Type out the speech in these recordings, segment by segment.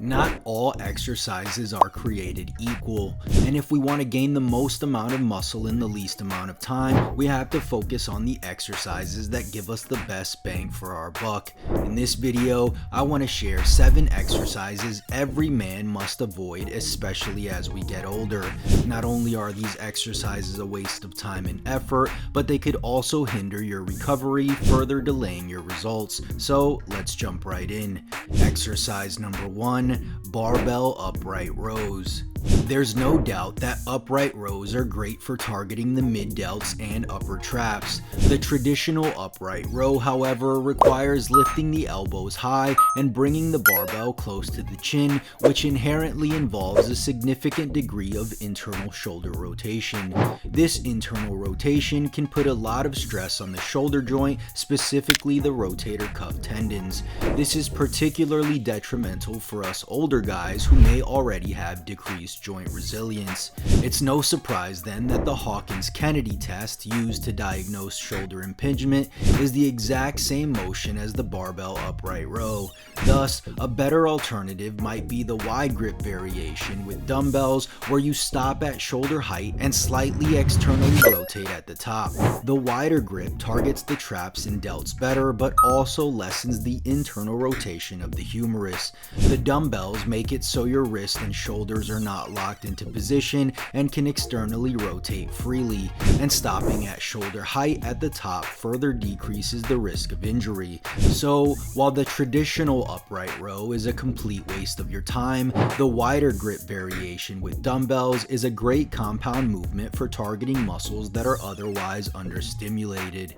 Not all exercises are created equal, and if we want to gain the most amount of muscle in the least amount of time, we have to focus on the exercises that give us the best bang for our buck. In this video, I want to share 7 exercises every man must avoid, especially as we get older. Not only are these exercises a waste of time and effort, but they could also hinder your recovery, further delaying your results. So let's jump right in. Exercise number 1. Barbell Upright Rows. There's no doubt that upright rows are great for targeting the mid-delts and upper traps. The traditional upright row, however, requires lifting the elbows high and bringing the barbell close to the chin, which inherently involves a significant degree of internal shoulder rotation. This internal rotation can put a lot of stress on the shoulder joint, specifically the rotator cuff tendons. This is particularly detrimental for us older guys who may already have decreased joint resilience. It's no surprise then that the Hawkins-Kennedy test used to diagnose shoulder impingement is the exact same motion as the barbell upright row. Thus, a better alternative might be the wide grip variation with dumbbells, where you stop at shoulder height and slightly externally rotate at the top. The wider grip targets the traps and delts better, but also lessens the internal rotation of the humerus. The dumbbells make it so your wrists and shoulders are not locked into position and can externally rotate freely, and stopping at shoulder height at the top further decreases the risk of injury. So, while the traditional upright row is a complete waste of your time, the wider grip variation with dumbbells is a great compound movement for targeting muscles that are otherwise understimulated.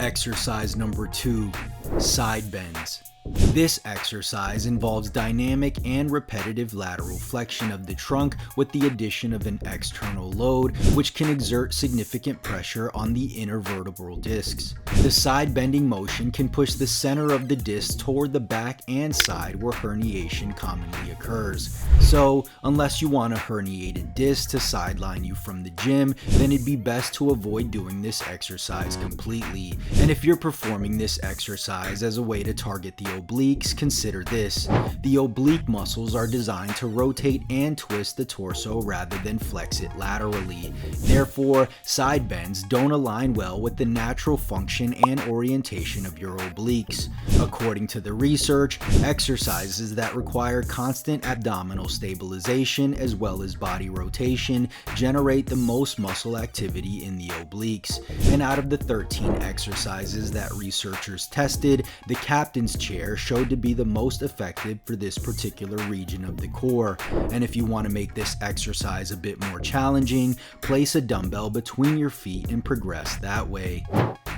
Exercise number 2. Side bends. This exercise involves dynamic and repetitive lateral flexion of the trunk with the addition of an external load, which can exert significant pressure on the intervertebral discs. The side bending motion can push the center of the disc toward the back and side where herniation commonly occurs. So, unless you want a herniated disc to sideline you from the gym, then it'd be best to avoid doing this exercise completely. And if you're performing this exercise as a way to target the obliques, consider this. The oblique muscles are designed to rotate and twist the torso rather than flex it laterally. Therefore, side bends don't align well with the natural function and orientation of your obliques. According to the research, exercises that require constant abdominal stabilization as well as body rotation generate the most muscle activity in the obliques. And out of the 13 exercises that researchers tested, the captain's chair showed to be the most effective for this particular region of the core. And if you want to make this exercise a bit more challenging, place a dumbbell between your feet and progress that way.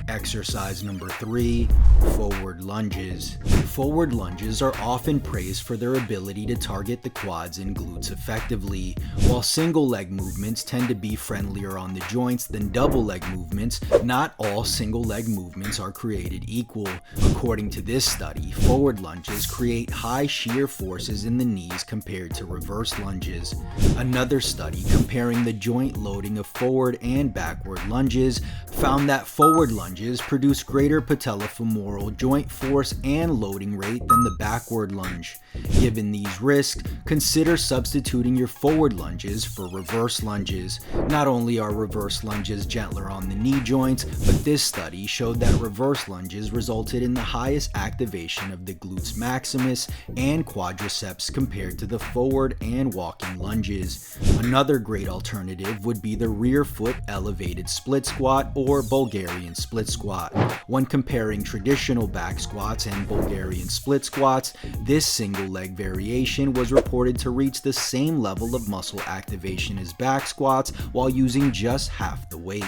Exercise number 3. Forward lunges. Forward lunges are often praised for their ability to target the quads and glutes effectively. While single leg movements tend to be friendlier on the joints than double leg movements, not all single leg movements are created equal. According to this study, forward lunges create high shear forces in the knees compared to reverse lunges. Another study comparing the joint loading of forward and backward lunges found that forward lunges produce greater patellofemoral joint force and loading rate than the backward lunge. Given these risks, consider substituting your forward lunges for reverse lunges. Not only are reverse lunges gentler on the knee joints, but this study showed that reverse lunges resulted in the highest activation of the glutes maximus and quadriceps compared to the forward and walking lunges. Another great alternative would be the rear foot elevated split squat or Bulgarian split squat. When comparing traditional back squats and Bulgarian split squats, this single leg variation was reported to reach the same level of muscle activation as back squats while using just half the weight.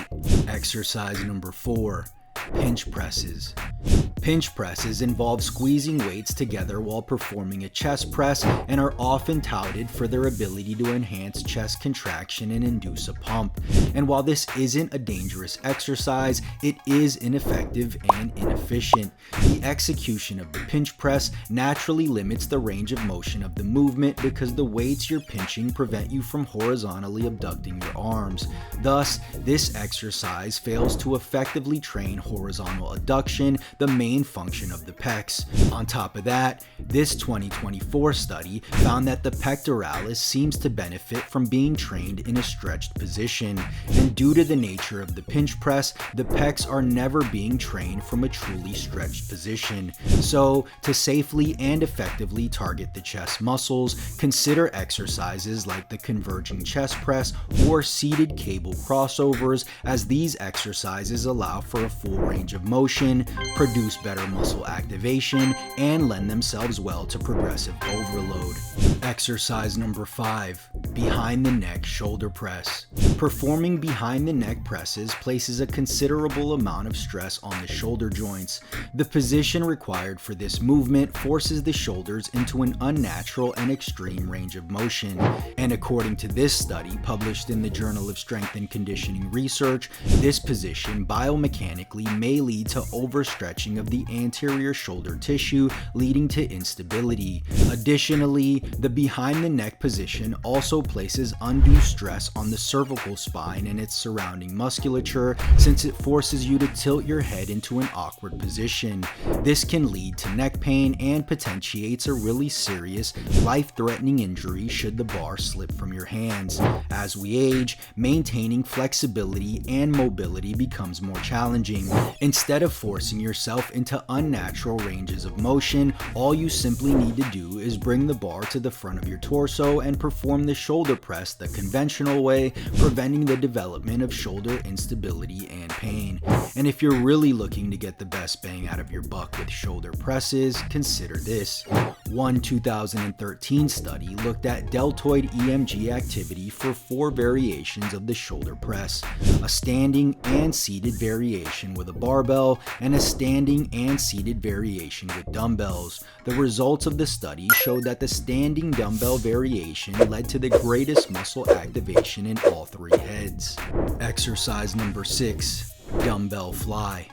Exercise number 4. Pinch presses. Pinch presses involve squeezing weights together while performing a chest press and are often touted for their ability to enhance chest contraction and induce a pump. And while this isn't a dangerous exercise, it is ineffective and inefficient. The execution of the pinch press naturally limits the range of motion of the movement because the weights you're pinching prevent you from horizontally abducting your arms. Thus, this exercise fails to effectively train horizontal adduction, the main function of the pecs. On top of that, this 2024 study found that the pectoralis seems to benefit from being trained in a stretched position, and due to the nature of the pinch press, the pecs are never being trained from a truly stretched position. So, to safely and effectively target the chest muscles, consider exercises like the converging chest press or seated cable crossovers, as these exercises allow for a full range of motion, produce better muscle activation, and lend themselves well to progressive overload. Exercise number 5, behind the neck shoulder press. Performing behind the neck presses places a considerable amount of stress on the shoulder joints. The position required for this movement forces the shoulders into an unnatural and extreme range of motion. And according to this study published in the Journal of Strength and Conditioning Research, this position biomechanically may lead to overstretching of the anterior shoulder tissue, leading to instability. Additionally, the behind the neck position also places undue stress on the cervical spine and its surrounding musculature, since it forces you to tilt your head into an awkward position. This can lead to neck pain and potentiates a really serious, life-threatening injury should the bar slip from your hands. As we age, maintaining flexibility and mobility becomes more challenging. Instead of forcing yourself into unnatural ranges of motion, all you simply need to do is bring the bar to the front of your torso and perform the shoulder press the conventional way, preventing the development of shoulder instability and pain. And if you're really looking to get the best bang out of your buck with shoulder presses, consider this. One 2013 study looked at deltoid EMG activity for 4 variations of the shoulder press: a standing and seated variation with a barbell, and a standing and seated variation with dumbbells. The results of the study showed that the standing dumbbell variation led to the greatest muscle activation in all 3 heads. Exercise number 6, Dumbbell Fly.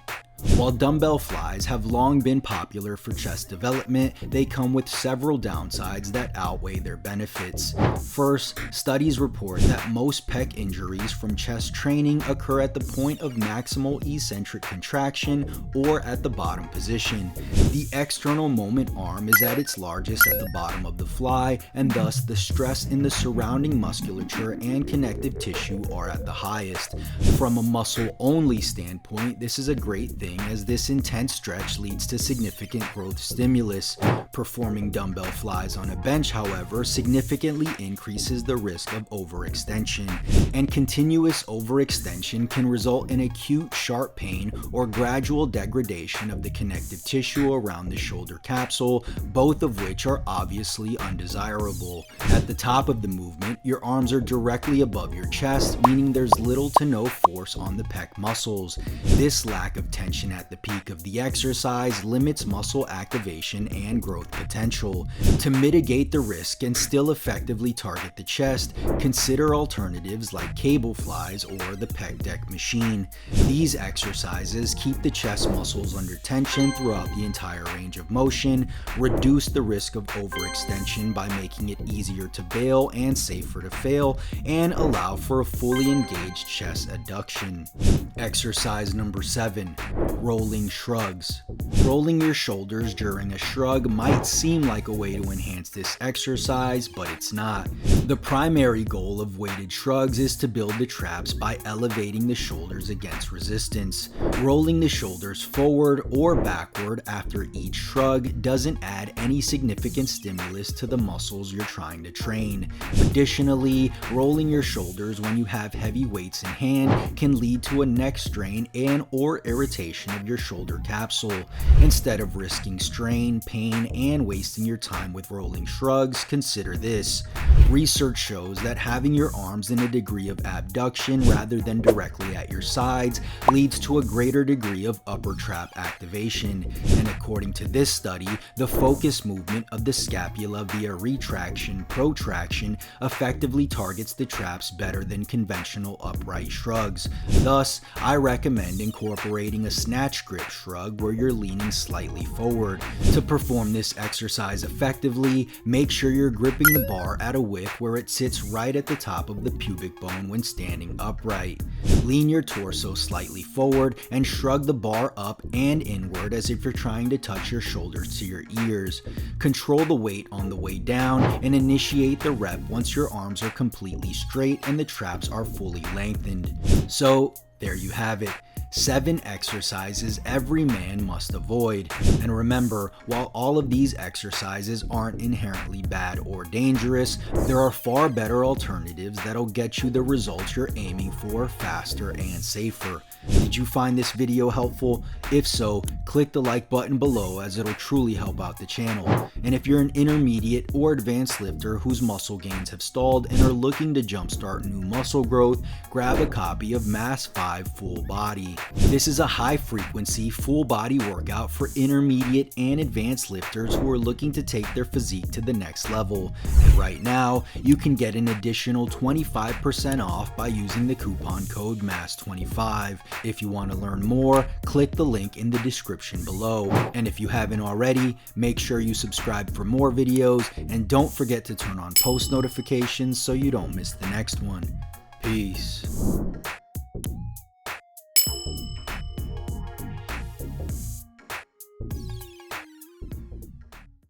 While dumbbell flies have long been popular for chest development, they come with several downsides that outweigh their benefits. First, studies report that most pec injuries from chest training occur at the point of maximal eccentric contraction or at the bottom position. The external moment arm is at its largest at the bottom of the fly, and thus the stress in the surrounding musculature and connective tissue are at the highest. From a muscle-only standpoint, this is a great thing, as this intense stretch leads to significant growth stimulus. Performing dumbbell flies on a bench, however, significantly increases the risk of overextension, and continuous overextension can result in acute sharp pain or gradual degradation of the connective tissue around the shoulder capsule, both of which are obviously undesirable. At the top of the movement, your arms are directly above your chest, meaning there's little to no force on the pec muscles. This lack of tension at the peak of the exercise limits muscle activation and growth potential. To mitigate the risk and still effectively target the chest, consider alternatives like cable flies or the pec deck machine. These exercises keep the chest muscles under tension throughout the entire range of motion, reduce the risk of overextension by making it easier to bail and safer to fail, and allow for a fully engaged chest adduction. Exercise number 7, rolling shrugs. Rolling your shoulders during a shrug might seem like a way to enhance this exercise, but it's not. The primary goal of weighted shrugs is to build the traps by elevating the shoulders against resistance. Rolling the shoulders forward or backward after each shrug doesn't add any significant stimulus to the muscles you're trying to train. Additionally, rolling your shoulders when you have heavy weights in hand can lead to a neck strain and or irritation of your shoulder capsule. Instead of risking strain, pain, and wasting your time with rolling shrugs, consider this. Research shows that having your arms in a degree of abduction rather than directly at your sides leads to a greater degree of upper trap activation. And according to this study, the focus movement of the scapula via retraction, protraction effectively targets the traps better than conventional upright shrugs. Thus, I recommend incorporating a snatch grip shrug where you're leaning slightly forward. To perform this exercise effectively, make sure you're gripping the bar at a width where it sits right at the top of the pubic bone when standing upright. Lean your torso slightly forward and shrug the bar up and inward as if you're trying to touch your shoulders to your ears. Control the weight on the way down and initiate the rep once your arms are completely straight and the traps are fully lengthened. So there you have it. 7 exercises every man must avoid. And remember, while all of these exercises aren't inherently bad or dangerous, there are far better alternatives that'll get you the results you're aiming for faster and safer. Did you find this video helpful? If so, click the like button below as it'll truly help out the channel. And if you're an intermediate or advanced lifter whose muscle gains have stalled and are looking to jumpstart new muscle growth, grab a copy of Mass 5 Full Body. This is a high-frequency, full-body workout for intermediate and advanced lifters who are looking to take their physique to the next level. And right now, you can get an additional 25% off by using the coupon code MASS25. If you want to learn more, click the link in the description below. And if you haven't already, make sure you subscribe for more videos, and don't forget to turn on post notifications so you don't miss the next one. Peace.